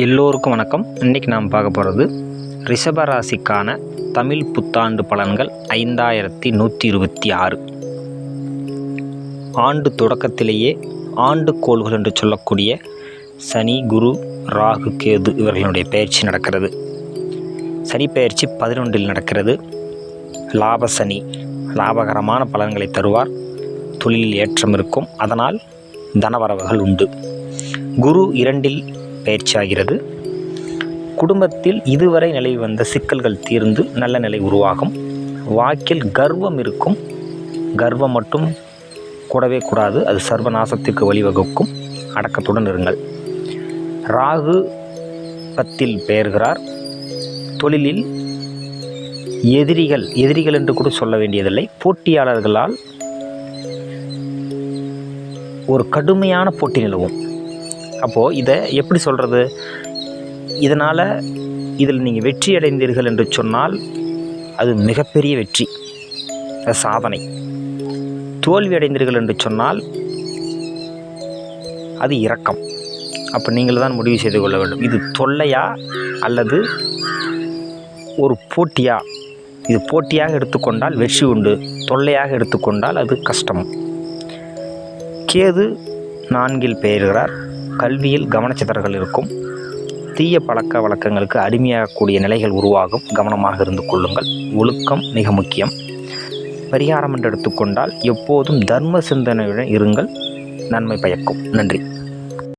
எல்லோருக்கும் வணக்கம். இன்றைக்கி நாம் பார்க்க போகிறது ரிஷபராசிக்கான தமிழ் புத்தாண்டு பலன்கள் 5126. ஆண்டு தொடக்கத்திலேயே ஆண்டு கோள்கள் என்று சொல்லக்கூடிய சனி, குரு, ராகு, கேது இவர்களுடைய பயிற்சி நடக்கிறது. சனி பயிற்சி 11 நடக்கிறது. லாப சனி லாபகரமான பலன்களை தருவார். தொழிலில் ஏற்றம் இருக்கும், அதனால் தனவரவுகள் உண்டு. குரு 2 பயிற்சியாகிறது. குடும்பத்தில் இதுவரை நிலவி வந்த சிக்கல்கள் தீர்ந்து நல்ல நிலை உருவாகும். வாக்கில் கர்வம் இருக்கும். கர்வம் மட்டும் கூடவே கூடாது, அது சர்வநாசத்திற்கு வழிவகுக்கும். அடக்கத்துடன் இருங்கள். ராகு 10 பெயர்கிறார். தொழிலில் எதிரிகள் என்று கூட சொல்ல வேண்டியதில்லை, போட்டியாளர்களால் ஒரு கடுமையான போட்டி நிலவும். அப்போது இதை எப்படி சொல்கிறது, இதில் நீங்கள் வெற்றி அடைந்தீர்கள் என்று சொன்னால் அது மிகப்பெரிய வெற்றி, அது சாதனை. தோல்வி அடைந்தீர்கள் என்று சொன்னால் அது இரக்கம். அப்போ நீங்கள் தான் முடிவு செய்து கொள்ள வேண்டும், இது தொல்லையா அல்லது ஒரு போட்டியா. இது போட்டியாக எடுத்துக்கொண்டால் வெற்றி உண்டு, தொல்லையாக எடுத்துக்கொண்டால் அது கஷ்டம். கேது 4 பெயர்கிறார். கல்வியில் கவனச்சிதறல்கள் இருக்கும். தீய பழக்க வழக்கங்களுக்கு அடிமையாகக்கூடிய நிலைகள் உருவாகும். கவனமாக இருந்து கொள்ளுங்கள். ஒழுக்கம் மிக முக்கியம். பரிகாரம் என்று எடுத்துக்கொண்டால் எப்போதும் தர்ம சிந்தனையுடன் இருங்கள், நன்மை பயக்கும். நன்றி.